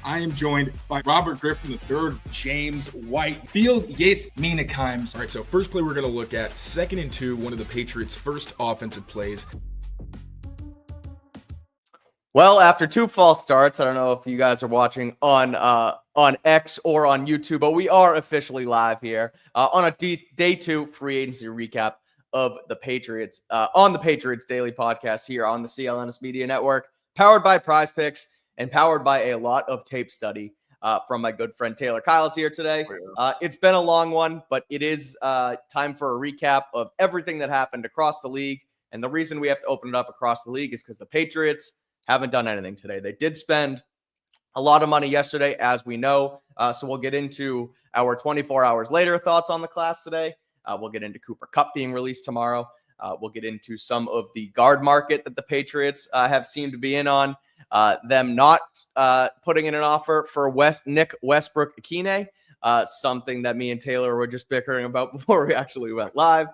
I am joined by Robert Griffin III, James White, Field Yates Meanakeims. All right, so first play we're going to look at 2nd and 2, one of the Patriots' first offensive plays. Well, after 2 false starts, I don't know if you guys are watching on X or on YouTube, but we are officially live here on a day 2 free agency recap of the Patriots on the Patriots Daily Podcast here on the CLNS Media Network, powered by PrizePicks and powered by a lot of tape study from my good friend Taylor Kyles here today. It's been a long one, but it is time for a recap of everything that happened across the league. And the reason we have to open it up across the league is because the Patriots haven't done anything today. They did spend a lot of money yesterday, as we know. So we'll get into our 24 hours later thoughts on the class today. We'll get into Cooper Kupp being released tomorrow. We'll get into some of the guard market that the Patriots have seemed to be in on. Them not putting in an offer for Nick Westbrook-Ikhine, something that me and Taylor were just bickering about before we actually went live.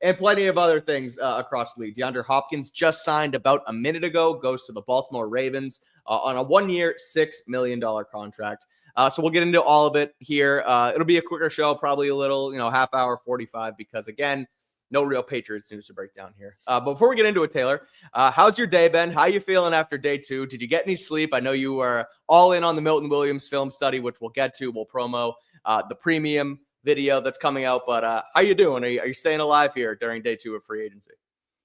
And plenty of other things across the league. DeAndre Hopkins just signed about a minute ago, goes to the Baltimore Ravens on a 1-year, $6 million contract. So we'll get into all of it here. It'll be a quicker show, probably a little, half hour, 45, because again, no real Patriots news to break down here. But before we get into it, Taylor, how's your day been? How you feeling after day 2? Did you get any sleep? I know you were all in on the Milton Williams film study, which we'll get to. We'll promo the premium video that's coming out. But how you doing? Are you staying alive here during day 2 of free agency?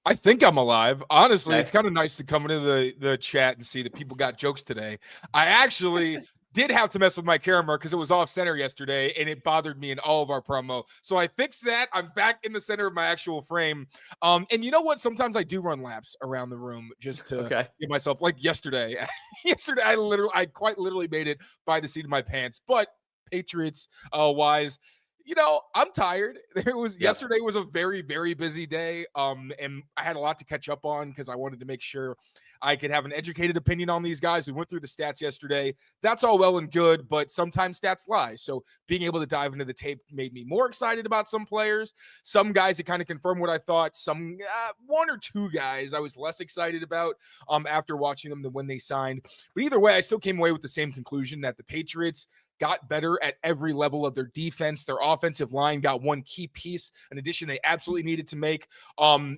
I think I'm alive. Honestly, Okay. It's kind of nice to come into the chat and see that people got jokes today. I actually did have to mess with my camera because it was off center yesterday and it bothered me in all of our promo. So I fixed that. I'm back in the center of my actual frame. And you know what? Sometimes I do run laps around the room just to give myself, like yesterday. Yesterday, I quite literally made it by the seat of my pants. But Patriots wise, I'm tired. Yesterday was a very, very busy day. And I had a lot to catch up on because I wanted to make sure I could have an educated opinion on these guys. We went through the stats yesterday. That's all well and good, but sometimes stats lie. So being able to dive into the tape made me more excited about some players. Some guys, it kind of confirmed what I thought. Some 1 or 2 guys I was less excited about after watching them than when they signed. But either way, I still came away with the same conclusion that the Patriots got better at every level of their defense. Their offensive line got one key piece, an addition they absolutely needed to make.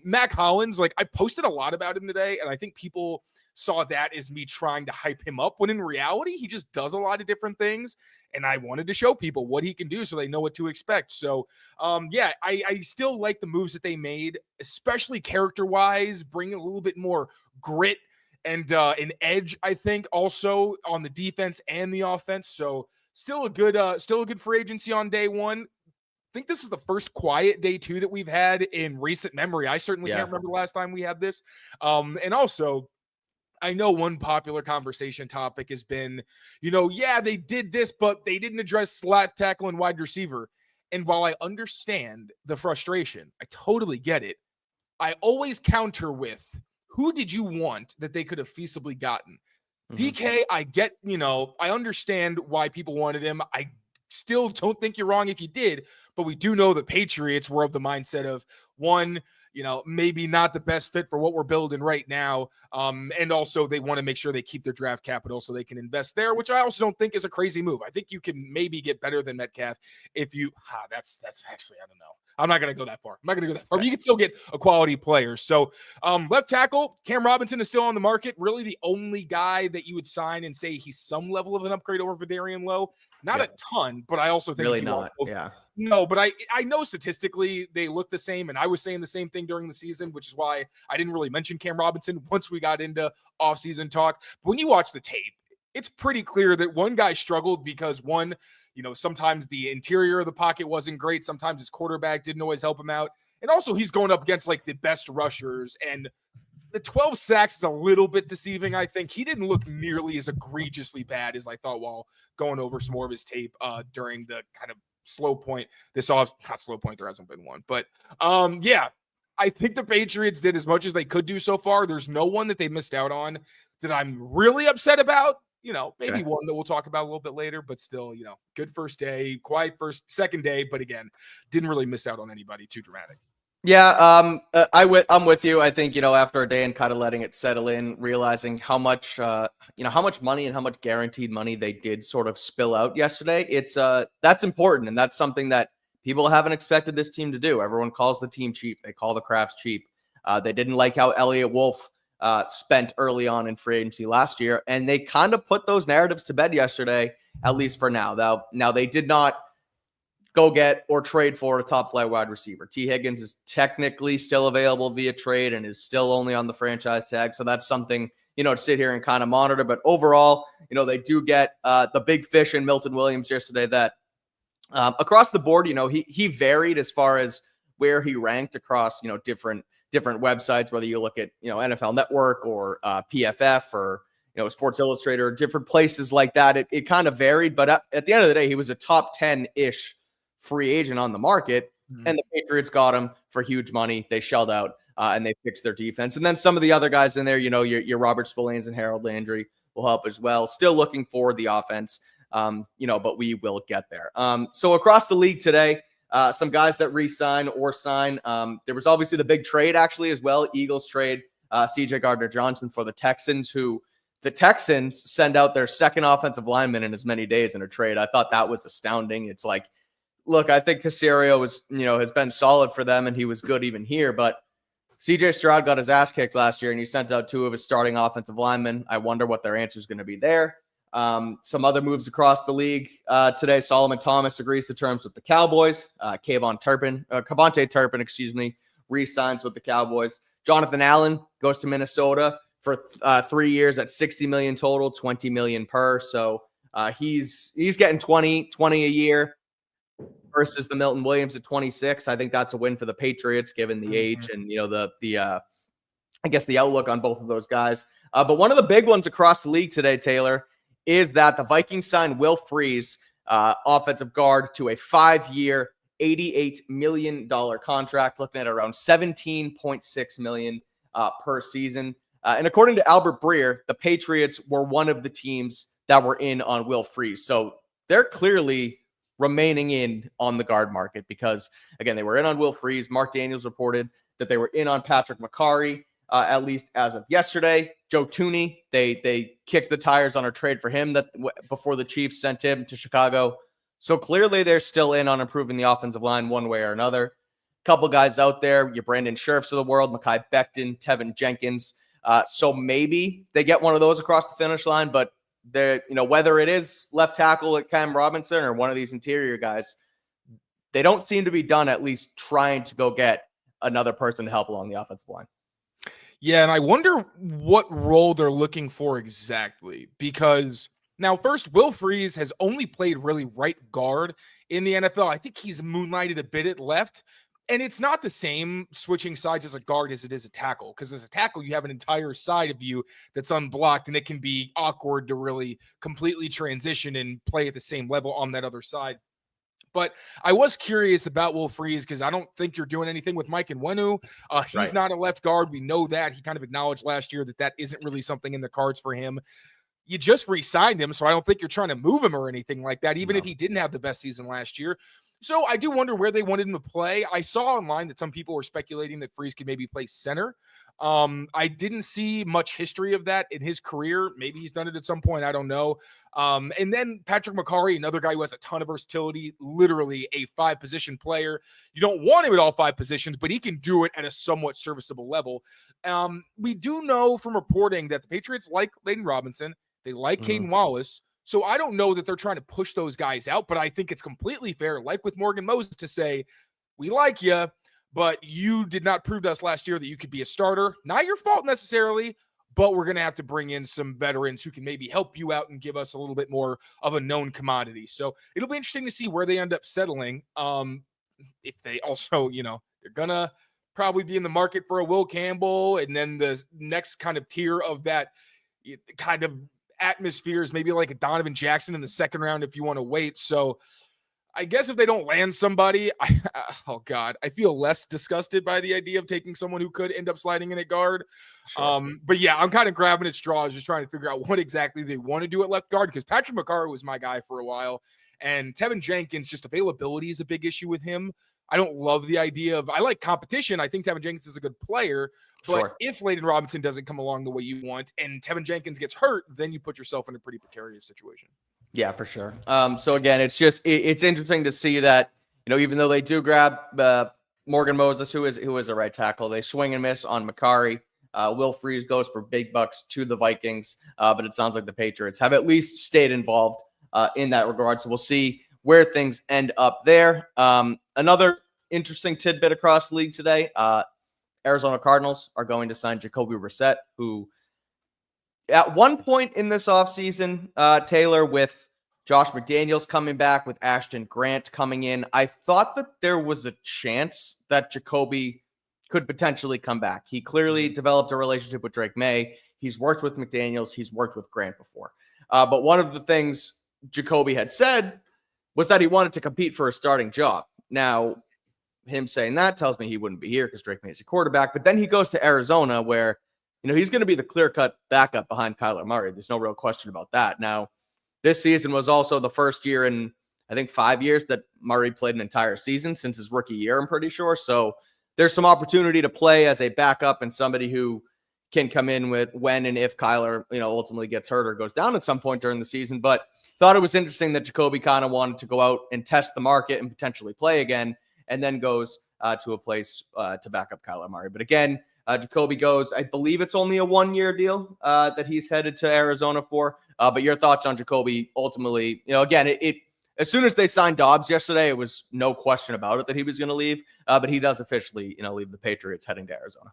Mac Hollins, I posted a lot about him today, and I think people saw that as me trying to hype him up, when in reality, he just does a lot of different things, and I wanted to show people what he can do so they know what to expect. So, I still like the moves that they made, especially character-wise, bringing a little bit more grit and an edge, I think, also on the defense and the offense. So, still a good free agency on day 1. I think this is the first quiet day 2 that we've had in recent memory. I certainly can't remember the last time we had this. And also, I know one popular conversation topic has been, they did this, but they didn't address left tackle and wide receiver. And while I understand the frustration, I totally get it. I always counter with, who did you want that they could have feasibly gotten? DK, I get, I understand why people wanted him. I still don't think you're wrong if you did, but we do know the Patriots were of the mindset of, one, maybe not the best fit for what we're building right now. And also they want to make sure they keep their draft capital so they can invest there, which I also don't think is a crazy move. I think you can maybe get better than Metcalf if you, that's actually, I don't know. I'm not going to go that far. But you can still get a quality player. So left tackle, Cam Robinson is still on the market. Really the only guy that you would sign and say he's some level of an upgrade over Vidarian Lowe. Not a ton, but I also think really not. No, but I know statistically they look the same, and I was saying the same thing during the season, which is why I didn't really mention Cam Robinson once we got into offseason talk. But when you watch the tape, it's pretty clear that one guy struggled because one, sometimes the interior of the pocket wasn't great. Sometimes his quarterback didn't always help him out. And also he's going up against the best rushers, and the 12 sacks is a little bit deceiving. I think he didn't look nearly as egregiously bad as I thought while going over some more of his tape during the kind of slow point. Not slow point, there hasn't been one. But I think the Patriots did as much as they could do so far. There's no one that they missed out on that I'm really upset about. Maybe one that we'll talk about a little bit later, but still, good first day, quiet second day. But again, didn't really miss out on anybody too dramatic. Yeah, I'm with you. I think, after a day and kind of letting it settle in, realizing how much, how much money and how much guaranteed money they did sort of spill out yesterday. That's important. And that's something that people haven't expected this team to do. Everyone calls the team cheap. They call the Crafts cheap. They didn't like how Elliott Wolf spent early on in free agency last year. And they kind of put those narratives to bed yesterday, at least for now. Now they did not go get or trade for a top flight wide receiver. T. Higgins is technically still available via trade and is still only on the franchise tag. So that's something, to sit here and kind of monitor. But overall, they do get the big fish in Milton Williams yesterday that across the board, he varied as far as where he ranked across, different websites, whether you look at, NFL Network or PFF or, Sports Illustrated or different places like that. It kind of varied. But at the end of the day, he was a top 10-ish free agent on the market, and the Patriots got him for huge money. They shelled out and they fixed their defense. And then some of the other guys in there, your Robert Spillanes and Harold Landry will help as well. Still looking for the offense, but we will get there. So across the league today, some guys that re-sign or sign. There was obviously the big trade actually as well. Eagles trade CJ Gardner-Johnson for the Texans, who the Texans send out their second offensive lineman in as many days in a trade. I thought that was astounding. It's like, look, I think Caserio has been solid for them, and he was good even here. But CJ Stroud got his ass kicked last year, and he sent out two of his starting offensive linemen. I wonder what their answer is going to be there. Some other moves across the league today. Solomon Thomas agrees to terms with the Cowboys. Kavontae Turpin, re-signs with the Cowboys. Jonathan Allen goes to Minnesota for 3 years at $60 million total, $20 million per. So he's getting 20 a year versus the Milton Williams at 26. I think that's a win for the Patriots, given the age and I guess the outlook on both of those guys. But one of the big ones across the league today, Taylor, is that the Vikings signed Will Freeze, offensive guard, to a 5-year, $88 million contract, looking at around $17.6 million per season. And according to Albert Breer, the Patriots were one of the teams that were in on Will Freeze. So they're clearly remaining in on the guard market because, again, they were in on Will Freeze. Mark Daniels reported that they were in on Patrick McCarry, at least as of yesterday. Joe Tooney, they kicked the tires on a trade for him before the Chiefs sent him to Chicago. So clearly they're still in on improving the offensive line one way or another. Couple guys out there, your Brandon Scherfs of the world, Mekhi Becton, Tevin Jenkins. So maybe they get one of those across the finish line, but whether it is left tackle at Cam Robinson or one of these interior guys, they don't seem to be done at least trying to go get another person to help along the offensive line. Yeah, and I wonder what role they're looking for exactly, because now first, Will Freeze has only played really right guard in the NFL. I think he's moonlighted a bit at left. And it's not the same switching sides as a guard as it is a tackle, because as a tackle, you have an entire side of you that's unblocked, and it can be awkward to really completely transition and play at the same level on that other side. But I was curious about Will Freeze because I don't think you're doing anything with Mike Nwenu. He's Right. not a left guard. We know that. He kind of acknowledged last year that isn't really something in the cards for him. You just re-signed him, so I don't think you're trying to move him or anything like that, even if he didn't have the best season last year. So I do wonder where they wanted him to play. I saw online that some people were speculating that Freeze could maybe play center. I didn't see much history of that in his career. Maybe he's done it at some point. I don't know. And then Patrick McCarry, another guy who has a ton of versatility, literally a 5-position player. You don't want him at all 5 positions, but he can do it at a somewhat serviceable level. We do know from reporting that the Patriots like Layden Robinson. They like Caden Wallace. So I don't know that they're trying to push those guys out, but I think it's completely fair, like with Morgan Moses, to say, we like you, but you did not prove to us last year that you could be a starter. Not your fault necessarily, but we're going to have to bring in some veterans who can maybe help you out and give us a little bit more of a known commodity. So it'll be interesting to see where they end up settling. If they also, they're going to probably be in the market for a Will Campbell, and then the next kind of tier of that kind of atmosphere is maybe like a Donovan Jackson in the second round if you want to wait. So I guess if they don't land somebody, I feel less disgusted by the idea of taking someone who could end up sliding in at guard. Sure. But yeah, I'm kind of grabbing at straws, just trying to figure out what exactly they want to do at left guard, because Patrick McCarry was my guy for a while, and Tevin Jenkins, just availability is a big issue with him. I don't love the idea of, I like competition. I think Tevin Jenkins is a good player, but Sure. if Layden Robinson doesn't come along the way you want and Tevin Jenkins gets hurt, then you put yourself in a pretty precarious situation. Yeah, for sure. So again, it's just it's interesting to see that, even though they do grab Morgan Moses, who is a right tackle, they swing and miss on Makari. Will Freeze goes for big bucks to the Vikings, but it sounds like the Patriots have at least stayed involved in that regard. So we'll see where things end up there. Another interesting tidbit across the league today. Arizona Cardinals are going to sign Jacoby Brissett, who at one point in this offseason, Taylor, with Josh McDaniels coming back, with Ashton Grant coming in, I thought that there was a chance that Jacoby could potentially come back. He clearly developed a relationship with Drake May. He's worked with McDaniels. He's worked with Grant before. But one of the things Jacoby had said was that he wanted to compete for a starting job. Now, him saying that tells me he wouldn't be here because Drake May is a quarterback. But then he goes to Arizona where, he's going to be the clear-cut backup behind Kyler Murray. There's no real question about that. Now, this season was also the first year in, I think, 5 years that Murray played an entire season since his rookie year, I'm pretty sure. So there's some opportunity to play as a backup and somebody who can come in with when and if Kyler, ultimately gets hurt or goes down at some point during the season. But thought it was interesting that Jacoby kind of wanted to go out and test the market and potentially play again, and then goes to a place to back up Kyler Murray. But again, Jacoby goes, I believe it's only a 1-year deal that he's headed to Arizona for. But your thoughts on Jacoby ultimately, again, it as soon as they signed Dobbs yesterday, it was no question about it that he was going to leave. But he does officially, leave the Patriots heading to Arizona.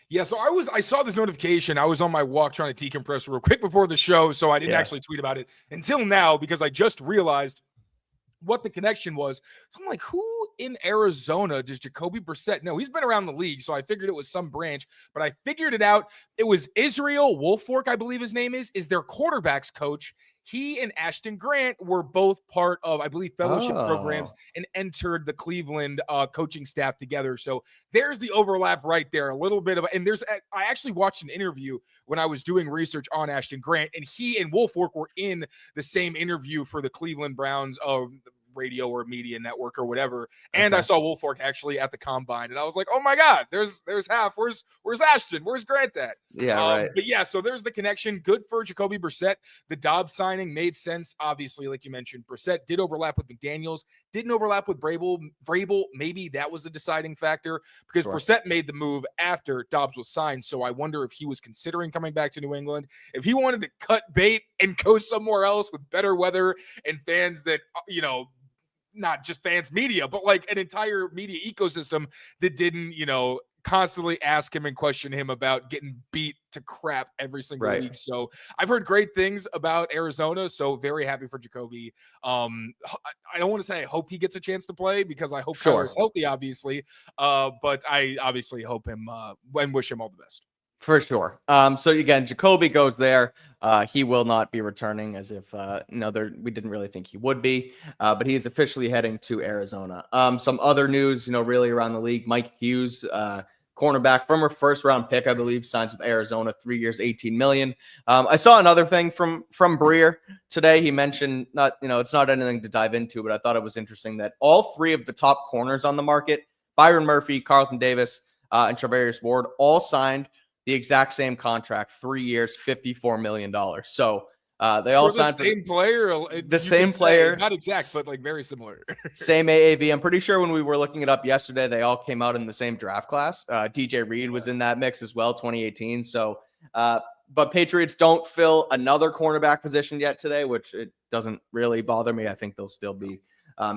Yeah, so I saw this notification. I was on my walk trying to decompress real quick before the show, so I didn't actually tweet about it until now because I just realized what the connection was. So I'm like, who in Arizona does Jacoby Brissett know? He's been around the league, so I figured it was some branch, but I figured it out. It was Israel Wolfork, I believe his name is their quarterback's coach. He and Ashton Grant were both part of, I believe, fellowship programs and entered the Cleveland coaching staff together. So there's the overlap right there. A little bit of, and I actually watched an interview when I was doing research on Ashton Grant, and he and Wolfork were in the same interview for the Cleveland Browns radio or media network or whatever. And I saw Wolfork actually at the combine, and I was like, oh my God, there's half. Where's Ashton? Where's Grant at? Yeah, right. But yeah, so there's the connection. Good for Jacoby Brissett. The Dobbs signing made sense. Obviously, like you mentioned, Brissett did overlap with McDaniels, didn't overlap with Vrabel. Maybe that was the deciding factor because Brissett made the move after Dobbs was signed. So I wonder if he was considering coming back to New England, if he wanted to cut bait and go somewhere else with better weather and fans that, not just fans, media, but like an entire media ecosystem that didn't, constantly ask him and question him about getting beat to crap every single week. So I've heard great things about Arizona. So very happy for Jacoby. I don't want to say I hope he gets a chance to play because I hope Kyler's healthy, obviously. But I obviously hope him and wish him all the best. For sure. So again, Jacoby goes there. He will not be returning, as if we didn't really think he would be. But he is officially heading to Arizona. Some other news, really around the league. Mike Hughes, cornerback from her first-round pick, I believe, signs with Arizona, 3 years, $18 million. I saw another thing from Breer today. He mentioned it's not anything to dive into, but I thought it was interesting that all three of the top corners on the market, Byron Murphy, Carlton Davis, and Travarius Ward, all signed the exact same contract, 3 years, $54 million. So they all signed the same player. The same player, not exact, but like very similar. Same AAV. I'm pretty sure when we were looking it up yesterday, they all came out in the same draft class. DJ Reed was in that mix as well, 2018. So, but Patriots don't fill another cornerback position yet today, which it doesn't really bother me. I think they'll still be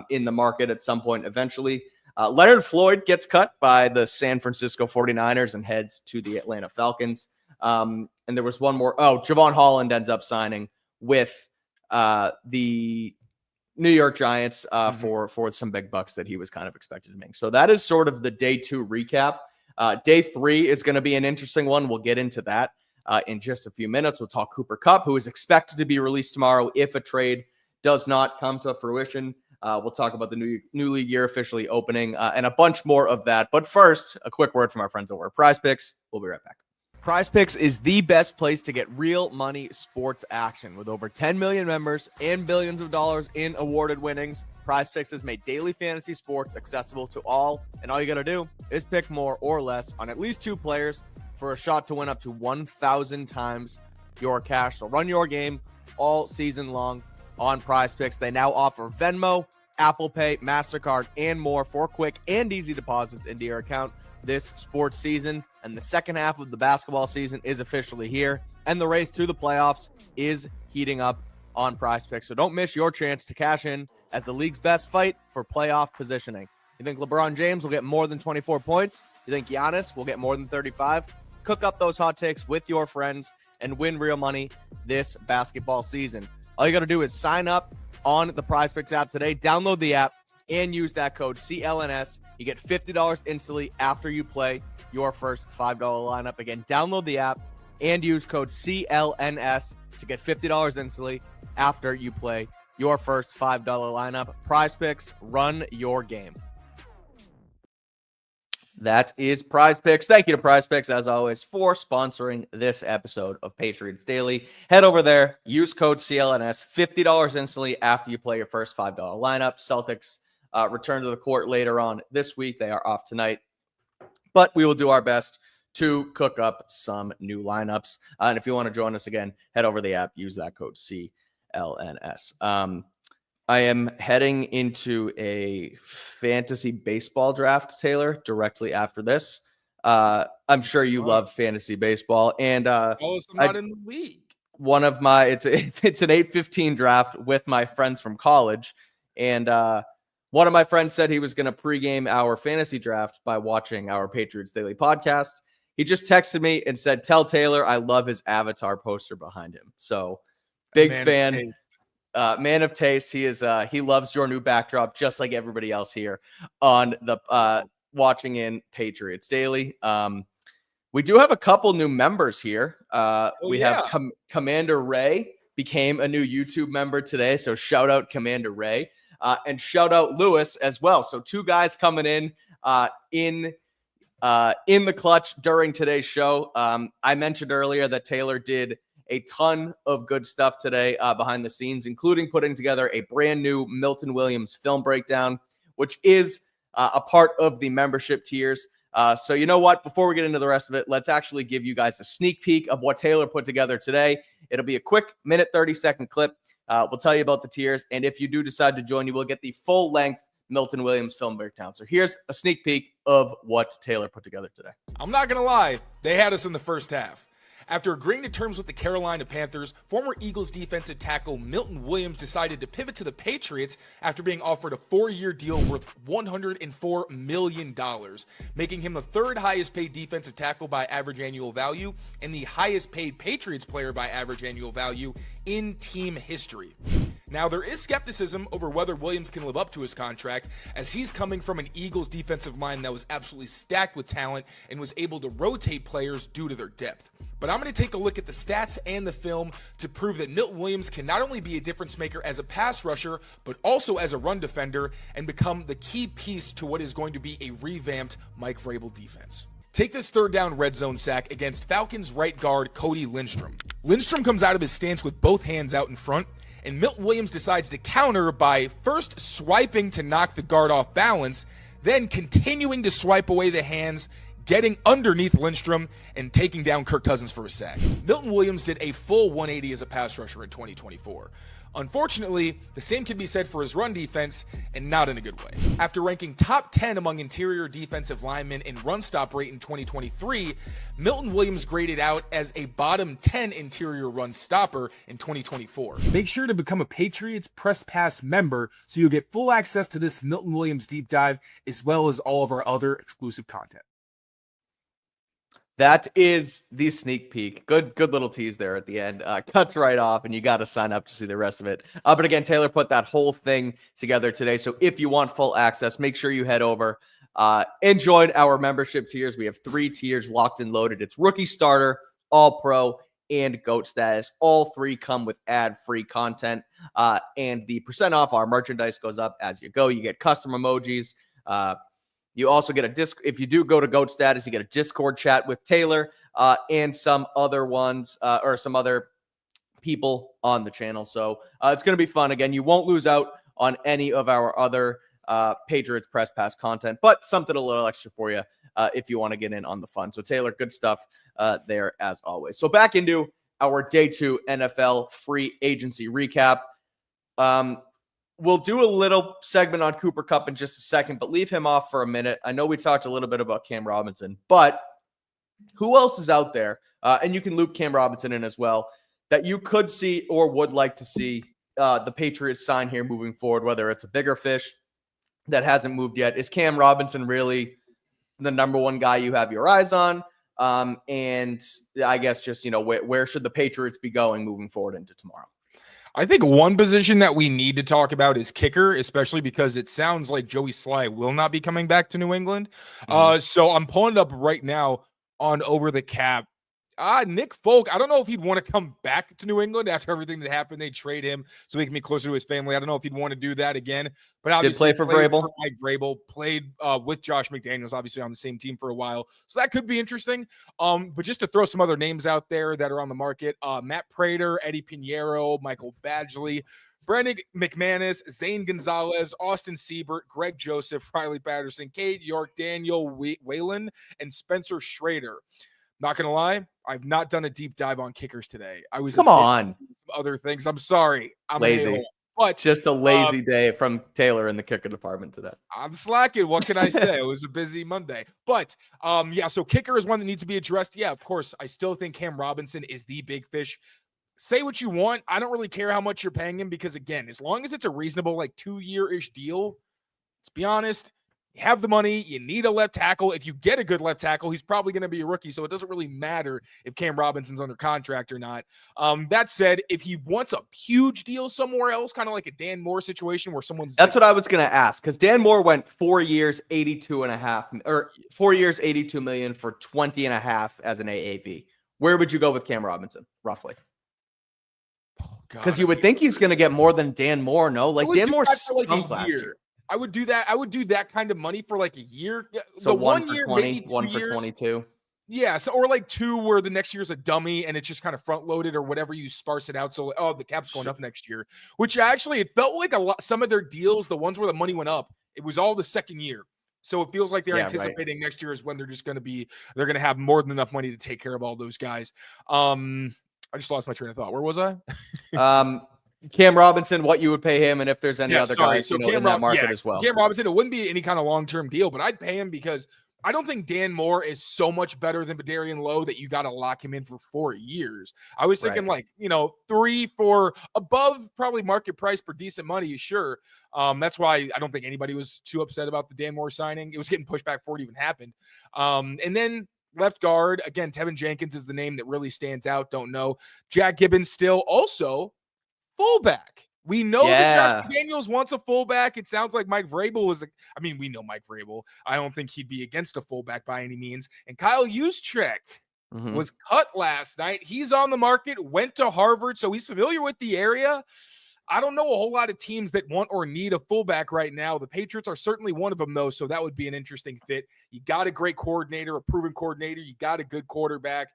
in the market at some point eventually. Leonard Floyd gets cut by the San Francisco 49ers and heads to the Atlanta Falcons. And there was one more. Javon Holland ends up signing with the New York Giants for some big bucks that he was kind of expected to make. So that is sort of the day 2 recap. Day 3 is going to be an interesting one. We'll get into that in just a few minutes. We'll talk Cooper Kupp, who is expected to be released tomorrow if a trade does not come to fruition. We'll talk about the new league year officially opening and a bunch more of that. But first, a quick word from our friends over at PrizePicks. We'll be right back. PrizePicks is the best place to get real money sports action. With over 10 million members and billions of dollars in awarded winnings, PrizePicks has made daily fantasy sports accessible to all, and all you got to do is pick more or less on at least 2 players for a shot to win up to 1,000 times your cash. So run your game all season long on PrizePicks. They now offer Venmo, Apple Pay, MasterCard, and more for quick and easy deposits into your account this sports season. And the second half of the basketball season is officially here, and the race to the playoffs is heating up on PrizePicks. So don't miss your chance to cash in as the league's best fight for playoff positioning. You think LeBron James will get more than 24 points? You think Giannis will get more than 35? Cook up those hot takes with your friends and win real money this basketball season. All you got to do is sign up on the PrizePicks app today, download the app, and use that code CLNS. You get $50 instantly after you play your first $5 lineup. Again, download the app and use code CLNS to get $50 instantly after you play your first $5 lineup. PrizePicks, run your game. That is PrizePicks. Thank you to PrizePicks, as always, for sponsoring this episode of Patriots Daily. Head over there, use code CLNS, $50 instantly after you play your first $5 lineup. Celtics return to the court later on this week. They are off tonight, but we will do our best to cook up some new lineups. And if you want to join us again, head over the app, use that code CLNS. I am heading into a fantasy baseball draft, Taylor, directly after this. I'm sure you love fantasy baseball, and I'm not in the league. One of my it's an 8:15 draft with my friends from college, and one of my friends said he was going to pregame our fantasy draft by watching our Patriots Daily podcast. He just texted me and said, "Tell Taylor I love his avatar poster behind him." So big fan. Man of taste. He is. He loves your new backdrop, just like everybody else here on the watching in Patriots Daily. We do have a couple new members here. We have Commander Ray became a new YouTube member today, so shout out Commander Ray, and shout out Lewis as well. So 2 guys coming in the clutch during today's show. I mentioned earlier that Taylor did a ton of good stuff today behind the scenes, including putting together a brand new Milton Williams film breakdown, which is a part of the membership tiers. So you know what? Before we get into the rest of it, let's actually give you guys a sneak peek of what Taylor put together today. It'll be a quick 30-second clip. We'll tell you about the tiers, and if you do decide to join, you will get the full-length Milton Williams film breakdown. So here's a sneak peek of what Taylor put together today. I'm not going to lie. They had us in the first half. After agreeing to terms with the Carolina Panthers, former Eagles defensive tackle Milton Williams decided to pivot to the Patriots after being offered a 4-year deal worth $104 million, making him the 3rd highest paid defensive tackle by average annual value and the highest paid Patriots player by average annual value in team history. Now, there is skepticism over whether Williams can live up to his contract, as he's coming from an Eagles defensive line that was absolutely stacked with talent and was able to rotate players due to their depth. But I'm going to take a look at the stats and the film to prove that Milton Williams can not only be a difference maker as a pass rusher, but also as a run defender and become the key piece to what is going to be a revamped Mike Vrabel defense. Take this 3rd down red zone sack against Falcons right guard Cody Lindstrom. Lindstrom comes out of his stance with both hands out in front, and Milton Williams decides to counter by first swiping to knock the guard off balance, then continuing to swipe away the hands, getting underneath Lindstrom, and taking down Kirk Cousins for a sack. Milton Williams did a full 180 as a pass rusher in 2024. Unfortunately, the same can be said for his run defense, and not in a good way. After ranking top 10 among interior defensive linemen in run stop rate in 2023, Milton Williams graded out as a bottom 10 interior run stopper in 2024. Make sure to become a Patriots Press Pass member so you'll get full access to this Milton Williams deep dive, as well as all of our other exclusive content. That is the sneak peek. Good little tease there at the end. Cuts right off, and you got to sign up to see the rest of it. But again, Taylor put that whole thing together today. So if you want full access, make sure you head over and join our membership tiers. We have 3 tiers locked and loaded. It's Rookie Starter, All Pro, and GOAT status. All 3 come with ad-free content. And the percent off our merchandise goes up as you go. You get custom emojis. You also get if you do go to GOAT status, you get a Discord chat with Taylor. and some other ones or some other people on the channel. So it's going to be fun. Again, you won't lose out on any of our other Patriots Press Pass content, but something a little extra for you if you want to get in on the fun. So Taylor, good stuff there as always. So back into our day 2 NFL free agency recap. We'll do a little segment on Cooper Kupp in just a second, but leave him off for a minute. I know we talked a little bit about Cam Robinson, but who else is out there? And you can loop Cam Robinson in as well, that you could see or would like to see the Patriots sign here moving forward, whether it's a bigger fish that hasn't moved yet. Is Cam Robinson really the number one guy you have your eyes on? And I guess just, where should the Patriots be going moving forward into tomorrow? I think one position that we need to talk about is kicker, especially because it sounds like Joey Sly will not be coming back to New England. So I'm pulling it up right now on Over the Cap. Nick Folk, I don't know if he'd want to come back to New England after everything that happened. They trade him so he can be closer to his family. I don't know if he'd want to do that again. But obviously, did play for Vrabel. Mike Vrabel, played with Josh McDaniels, obviously on the same team for a while. So that could be interesting. But just to throw some other names out there that are on the market, Matt Prater, Eddie Pinheiro, Michael Badgley, Brendan McManus, Zane Gonzalez, Austin Siebert, Greg Joseph, Riley Patterson, Cade York, Daniel Whalen, and Spencer Schrader. Not going to lie, I've not done a deep dive on kickers today. I was Come on. Some other things. I'm sorry. I'm lazy. But just a lazy day from Taylor in the kicker department today. I'm slacking. What can I say? It was a busy Monday. But so kicker is one that needs to be addressed. Yeah, of course. I still think Cam Robinson is the big fish. Say what you want. I don't really care how much you're paying him because, again, as long as it's a reasonable 2-year-ish deal, let's be honest, you have the money, you need a left tackle. If you get a good left tackle, he's probably going to be a rookie, so it doesn't really matter if Cam Robinson's under contract or not. That said, if he wants a huge deal somewhere else, kind of like a Dan Moore situation where someone's... That's what I was going to ask, because Dan Moore went 4 years, 82.5, or 4 years, 82 million for 20.5 as an AAV. Where would you go with Cam Robinson, roughly? Because you would think he's going to get more than Dan Moore, no? Dan Moore stunk last year. I would do that. I would do that kind of money for a year. So 1 year, 20, maybe 1 for 22. Yeah. So, or 2 where the next year's a dummy and it's just kind of front loaded or whatever, you sparse it out. So, the cap's going up next year, which actually it felt like a lot. Some of their deals, the ones where the money went up, it was all the second year. So it feels like they're anticipating next year is when they're going to have more than enough money to take care of all those guys. I just lost my train of thought. Where was I? Cam Robinson, what you would pay him, and if there's any other guys in that market as well. Cam Robinson, it wouldn't be any kind of long-term deal, but I'd pay him because I don't think Dan Moore is so much better than Badarian Lowe that you got to lock him in for 4 years. I was thinking 3 for above probably market price for decent money, sure. That's why I don't think anybody was too upset about the Dan Moore signing. It was getting pushed back before it even happened. And then left guard, again, Tevin Jenkins is the name that really stands out. Don't know. Jack Gibbons still also fullback. We know that Josh McDaniels wants a fullback. It sounds like Mike Vrabel was we know Mike Vrabel. I don't think he'd be against a fullback by any means. And Kyle Juszczyk was cut last night. He's on the market, went to Harvard, so he's familiar with the area. I don't know a whole lot of teams that want or need a fullback right now. The Patriots are certainly one of them, though, so that would be an interesting fit. You got a great coordinator, a proven coordinator. You got a good quarterback.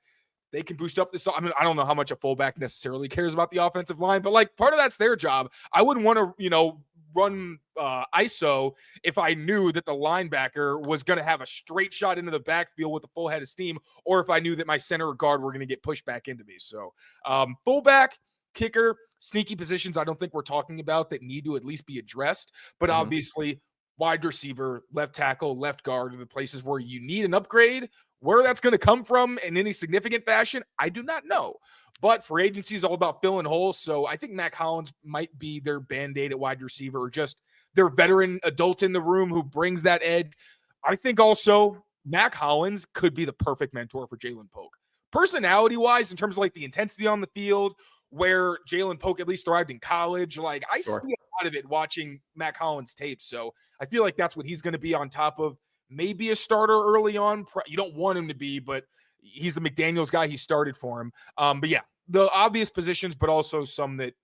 They can boost up this. I don't know how much a fullback necessarily cares about the offensive line, but part of that's their job. I wouldn't want to, run ISO if I knew that the linebacker was going to have a straight shot into the backfield with a full head of steam, or if I knew that my center or guard were going to get pushed back into me. So fullback, kicker, sneaky positions I don't think we're talking about that need to at least be addressed, but obviously wide receiver, left tackle, left guard are the places where you need an upgrade. Where that's going to come from in any significant fashion, I do not know. But free agency is all about filling holes, so I think Mac Hollins might be their Band-Aid at wide receiver, or just their veteran adult in the room who brings that edge. I think also Mac Hollins could be the perfect mentor for Jalen Polk. Personality-wise, in terms of the intensity on the field, where Jalen Polk at least thrived in college, I see a lot of it watching Mac Hollins tapes, so I feel like that's what he's going to be on top of. Maybe a starter early on. You don't want him to be, but he's a McDaniels guy. He started for him. But yeah, the obvious positions, but also some that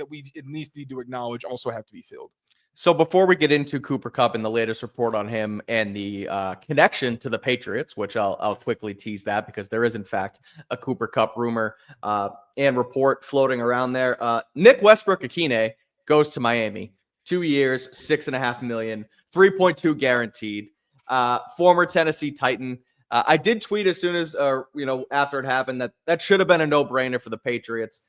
we at least need to acknowledge also have to be filled. So before we get into Cooper Kupp and the latest report on him and the connection to the Patriots, which I'll quickly tease that because there is in fact a Cooper Kupp rumor and report floating around there. Nick Westbrook-Ikhine goes to Miami, 2 years, $6.5 million, 3.2 guaranteed. Former Tennessee Titan. I did tweet as soon as after it happened that should have been a no-brainer for the Patriots.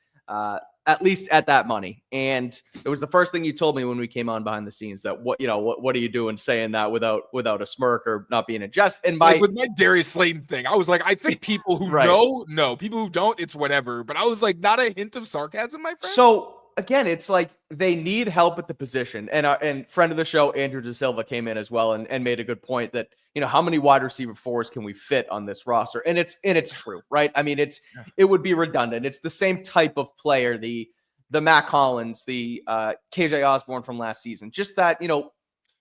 At least at that money. And it was the first thing you told me when we came on behind the scenes that what are you doing saying that without a smirk or not being a jest? And with my Darius Slayton thing, I was like, I think people who know, people who don't, it's whatever. But I was like, not a hint of sarcasm, my friend. So again, it's like they need help at the position. And friend of the show, Andrew De Silva, came in as well and made a good point that, how many wide receiver fours can we fit on this roster? And it's true, right? I mean, it would be redundant. It's the same type of player, the Matt Collins, the KJ Osborne from last season, just that,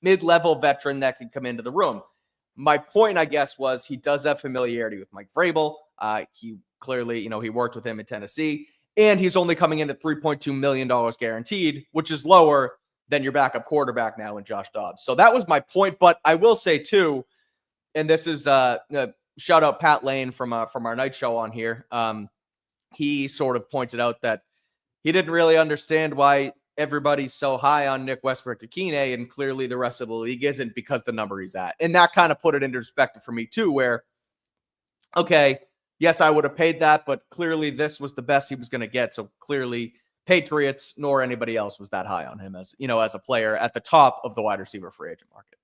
mid-level veteran that can come into the room. My point, I guess, was he does have familiarity with Mike Vrabel. He clearly, he worked with him in Tennessee, and he's only coming in at $3.2 million guaranteed, which is lower than your backup quarterback now in Josh Dobbs. So that was my point. But I will say too, and this is shout out Pat Lane from our night show on here. He sort of pointed out that he didn't really understand why everybody's so high on Nick Westbrook-Ikhine, and clearly the rest of the league isn't because the number he's at. And that kind of put it into perspective for me too, where, okay, yes, I would have paid that, but clearly this was the best he was going to get. So clearly Patriots nor anybody else was that high on him as a player at the top of the wide receiver free agent market.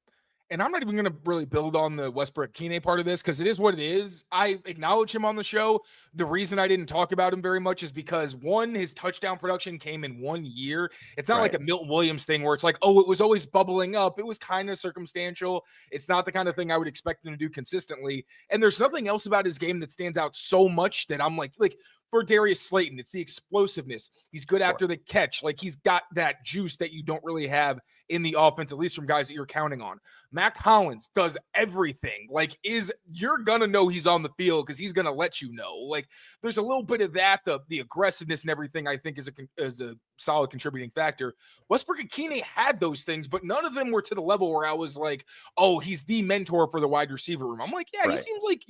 And I'm not even going to really build on the Westbrook-Ikhine part of this because it is what it is. I acknowledge him on the show. The reason I didn't talk about him very much is because, one, his touchdown production came in 1 year. It's not like a Milton Williams thing where it's like, oh, it was always bubbling up. It was kind of circumstantial. It's not the kind of thing I would expect him to do consistently. And there's nothing else about his game that stands out so much that I'm like for Darius Slayton, it's the explosiveness. He's good after the catch. Like, he's got that juice that you don't really have in the offense, at least from guys that you're counting on. Matt Collins does everything. Like, you're going to know he's on the field because he's going to let you know. Like, there's a little bit of that. The aggressiveness and everything, I think, is a solid contributing factor. Westbrook-Ikhine had those things, but none of them were to the level where I was like, oh, he's the mentor for the wide receiver room. I'm like, he seems like,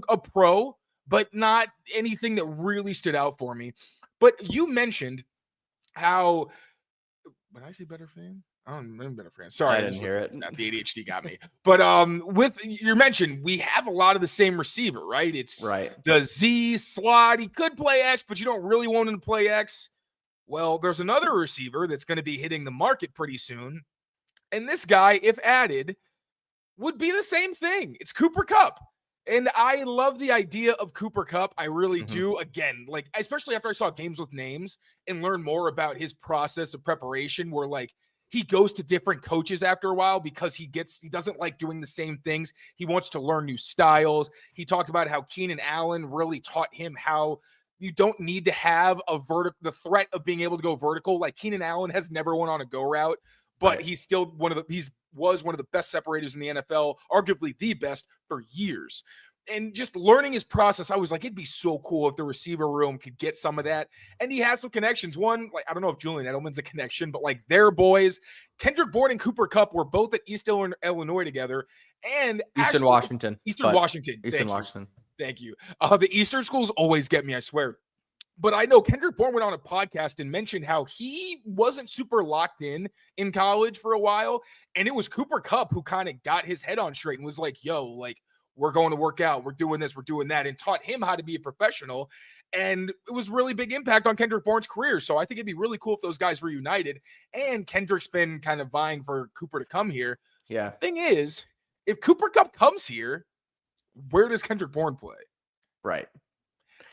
a pro, but not anything that really stood out for me. But you mentioned how, when I say better fan, I don't know, better fan. Sorry, I didn't hear it. The ADHD got me. But with you mentioned, we have a lot of the same receiver, right? It's the Z slot. He could play X, but you don't really want him to play X. Well, there's another receiver that's going to be hitting the market pretty soon. And this guy, if added, would be the same thing. It's Cooper Kupp. And I love the idea of Cooper Kupp. I really do. Again, like, especially after I saw Games with Names and learned more about his process of preparation, where like he goes to different coaches after a while because he doesn't like doing the same things. He wants to learn new styles. He talked about how Keenan Allen really taught him how you don't need to have the threat of being able to go vertical. Like, Keenan Allen has never went on a go route, but he's still was one of the best separators in the NFL, arguably the best for years. And just learning his process, I was like, it'd be so cool if the receiver room could get some of that. And he has some connections. One, like, I don't know if Julian Edelman's a connection, but like, their boys, Kendrick Bourne and Cooper Kupp were both at East Illinois together. And Eastern Washington. Thank you. The Eastern schools always get me, I swear. But I know Kendrick Bourne went on a podcast and mentioned how he wasn't super locked in college for a while. And it was Cooper Kupp who kind of got his head on straight and was like, yo, like, we're going to work out. We're doing this. We're doing that. And taught him how to be a professional. And it was really big impact on Kendrick Bourne's career. So I think it'd be really cool if those guys reunited. And Kendrick's been kind of vying for Cooper to come here. Yeah. Thing is, if Cooper Kupp comes here, where does Kendrick Bourne play? Right.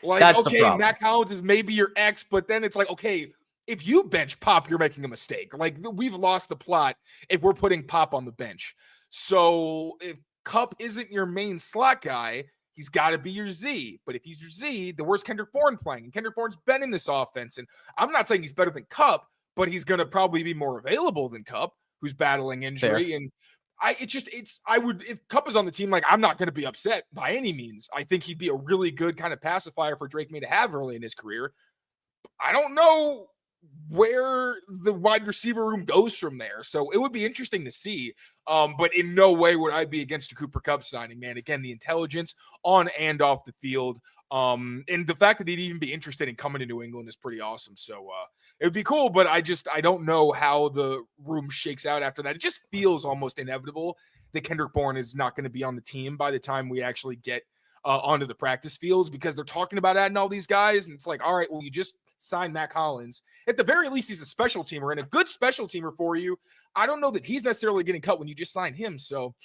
Like, that's okay, Matt Collins is maybe your X, but then it's like, okay, if you bench Pop, you're making a mistake. Like, we've lost the plot if we're putting Pop on the bench. So if Kupp isn't your main slot guy, he's got to be your Z. But if he's your Z, then where's Kendrick Bourne playing? And Kendrick Bourne's been in this offense. And I'm not saying he's better than Kupp, but he's going to probably be more available than Kupp, who's battling injury. Fair. And if Kupp is on the team, like, I'm not going to be upset by any means. I think he'd be a really good kind of pacifier for Drake May to have early in his career. I don't know where the wide receiver room goes from there. So it would be interesting to see. But in no way would I be against a Cooper Kupp signing, man. Again, the intelligence on and off the field. And the fact that he'd even be interested in coming to New England is pretty awesome. So it would be cool, but I don't know how the room shakes out after that. It just feels almost inevitable that Kendrick Bourne is not going to be on the team by the time we actually get onto the practice fields, because they're talking about adding all these guys. And it's like, all right, well, you just signed Mac Hollins. At the very least, he's a special teamer and a good special teamer for you. I don't know that he's necessarily getting cut when you just sign him. So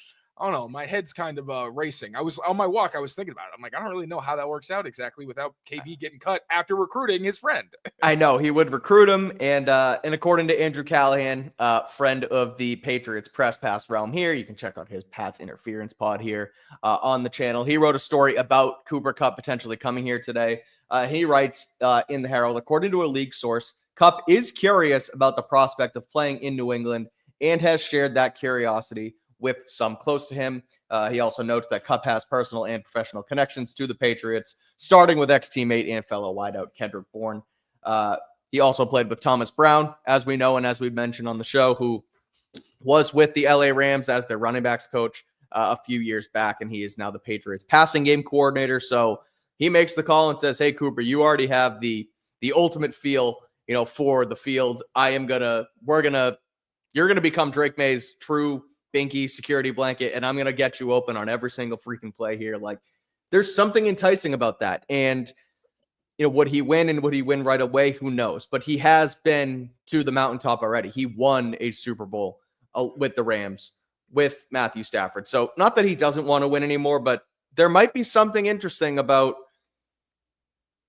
I don't know. My head's kind of racing. I was on my walk. I was thinking about it. I'm like, I don't really know how that works out exactly without KB getting cut after recruiting his friend. I know he would recruit him. And according to Andrew Callahan, friend of the Patriots press pass realm here, you can check out his Pat's Interference pod here on the channel. He wrote a story about Cooper Kupp potentially coming here today. He writes in the Herald, according to a league source, Kupp is curious about the prospect of playing in New England and has shared that curiosity with some close to him. He also notes that Kupp has personal and professional connections to the Patriots, starting with ex-teammate and fellow wideout Kendrick Bourne. He also played with Thomas Brown, as we know and as we mentioned on the show, who was with the LA Rams as their running backs coach a few years back, and he is now the Patriots passing game coordinator. So he makes the call and says, hey, Cooper, you already have the ultimate feel, for the field. You're going to become Drake May's true binky security blanket, and I'm going to get you open on every single freaking play here. Like, there's something enticing about that. And, would he win and would he win right away? Who knows? But he has been to the mountaintop already. He won a Super Bowl with the Rams with Matthew Stafford. So not that he doesn't want to win anymore, but there might be something interesting about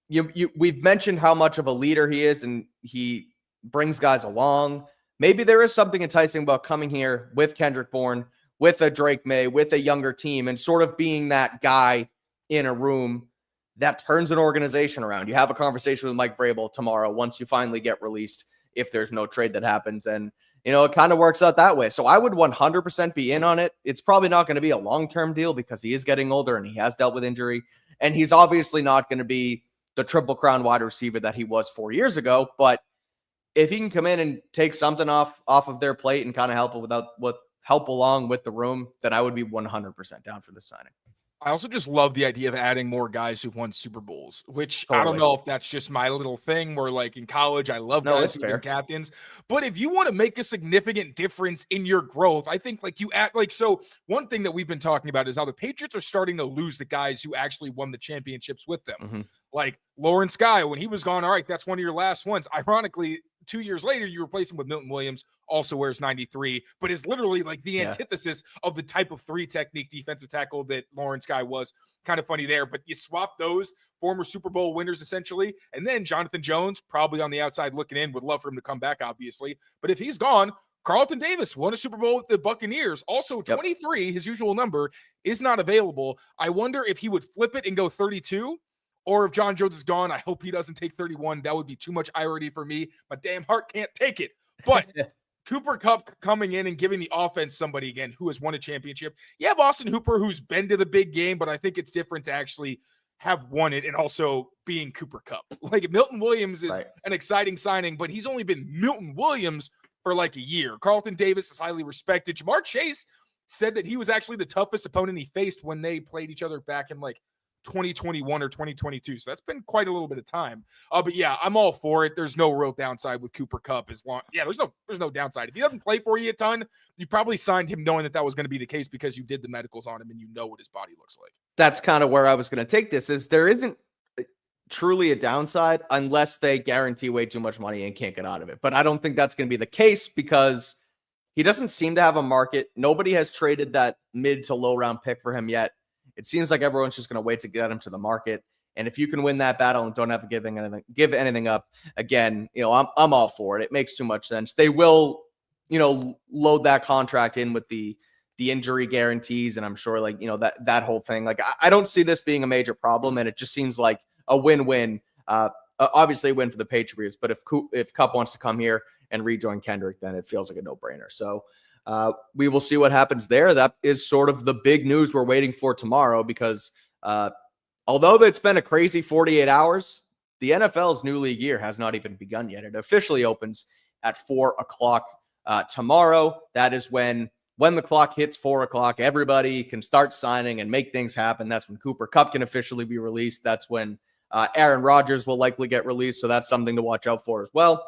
we've mentioned how much of a leader he is and he brings guys along. Maybe there is something enticing about coming here with Kendrick Bourne, with a Drake May, with a younger team, and sort of being that guy in a room that turns an organization around. You have a conversation with Mike Vrabel tomorrow once you finally get released, if there's no trade that happens. And, it kind of works out that way. So I would 100% be in on it. It's probably not going to be a long-term deal because he is getting older and he has dealt with injury. And he's obviously not going to be the Triple Crown wide receiver that he was 4 years ago. But if he can come in and take something off of their plate and kind of help along with the room, then I would be 100% down for this signing. I also just love the idea of adding more guys who've won Super Bowls, which Totally. I don't know if that's just my little thing where, like, in college, I love guys who've been captains. But if you want to make a significant difference in your growth, I think so one thing that we've been talking about is how the Patriots are starting to lose the guys who actually won the championships with them. Mm-hmm. Like Lawrence Guy, when he was gone, all right, that's one of your last ones. Ironically, 2 years later, you replace him with Milton Williams, also wears 93, but is literally like the antithesis of the type of 3 technique defensive tackle that Lawrence Guy was. Kind of funny there, but you swap those former Super Bowl winners essentially, and then Jonathan Jones, probably on the outside looking in, would love for him to come back, obviously. But if he's gone, Carlton Davis won a Super Bowl with the Buccaneers. Also 23, his usual number, is not available. I wonder if he would flip it and go 32. Or if John Jones is gone, I hope he doesn't take 31. That would be too much irony for me. My damn heart can't take it. But Cooper Kupp coming in and giving the offense somebody, again, who has won a championship. You have Austin Hooper, who's been to the big game, but I think it's different to actually have won it and also being Cooper Kupp. Like, Milton Williams is an exciting signing, but he's only been Milton Williams for like a year. Carlton Davis is highly respected. Jamar Chase said that he was actually the toughest opponent he faced when they played each other back in like 2021 or 2022. So that's been quite a little bit of time. But yeah, I'm all for it. There's no real downside with Cooper Kupp there's no downside. If he doesn't play for you a ton, you probably signed him knowing that was going to be the case because you did the medicals on him and you know what his body looks like. That's kind of where I was going to take this, is there isn't truly a downside unless they guarantee way too much money and can't get out of it. But I don't think that's going to be the case because he doesn't seem to have a market. Nobody has traded that mid to low round pick for him yet. It seems like everyone's just going to wait to get him to the market. And if you can win that battle and don't have to give anything up, again, I'm all for it. It makes too much sense. They will, load that contract in with the injury guarantees. And I'm sure that whole thing, I don't see this being a major problem. And it just seems like a win-win, obviously a win for the Patriots. But if Kupp wants to come here and rejoin Kendrick, then it feels like a no-brainer. So we will see what happens there. That is sort of the big news we're waiting for tomorrow because although it's been a crazy 48 hours, the NFL's new league year has not even begun yet. It officially opens at 4 o'clock tomorrow. That is when the clock hits 4 o'clock, everybody can start signing and make things happen. That's when Cooper Kupp can officially be released. That's when Aaron Rodgers will likely get released. So that's something to watch out for as well.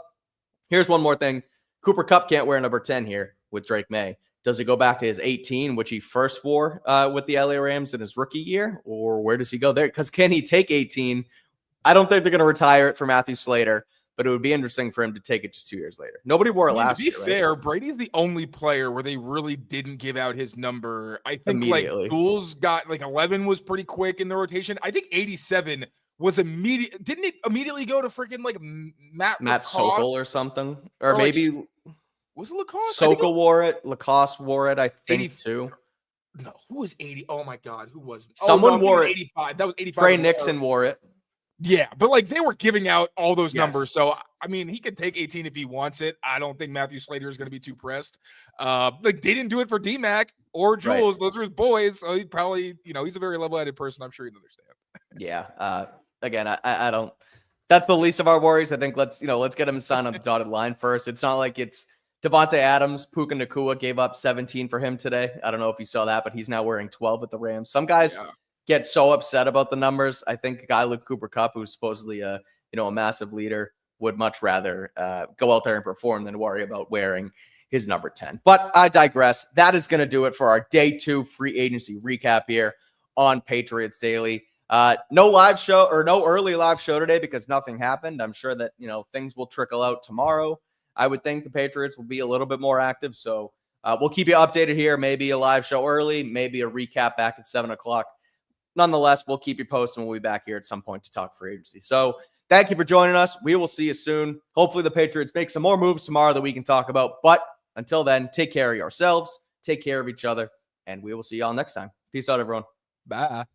Here's one more thing. Cooper Kupp can't wear number 10 here with Drake May. Does he go back to his 18, which he first wore with the LA Rams in his rookie year? Or where does he go there? Because can he take 18? I don't think they're going to retire it for Matthew Slater, but it would be interesting for him to take it just 2 years later. Nobody wore it last year. To be fair, right? Brady's the only player where they really didn't give out his number. I think like Jules got like 11 was pretty quick in the rotation. I think 87 was immediate. Didn't it immediately go to freaking like Matt Sokol or something? Or maybe like, was it Lacoste? Sokol wore it. Lacoste wore it, I think, too. No, who was 80? Oh my God, who was it? Someone wore it. 85. That was 85. Trey Nixon wore it. Yeah, but like they were giving out all those numbers. So, I mean, he could take 18 if he wants it. I don't think Matthew Slater is going to be too pressed. Like they didn't do it for D-Mac or Jules. Right. Those are his boys. So he probably, he's a very level-headed person. I'm sure he'd understand. Yeah. Again, I don't, that's the least of our worries. I think let's get him signed on the dotted line first. It's not like it's Devontae Adams. Puka Nacua gave up 17 for him today. I don't know if you saw that, but he's now wearing 12 at the Rams. Some guys get so upset about the numbers. I think a guy like Cooper Kupp, who's supposedly a massive leader, would much rather go out there and perform than worry about wearing his number 10. But I digress. That is going to do it for our day 2 free agency recap here on Patriots Daily. No live show or no early live show today because nothing happened. I'm sure that, things will trickle out tomorrow. I would think the Patriots will be a little bit more active. So we'll keep you updated here. Maybe a live show early, maybe a recap back at 7 o'clock. Nonetheless, we'll keep you posted and we'll be back here at some point to talk free agency. So thank you for joining us. We will see you soon. Hopefully the Patriots make some more moves tomorrow that we can talk about. But until then, take care of yourselves, take care of each other, and we will see y'all next time. Peace out, everyone. Bye.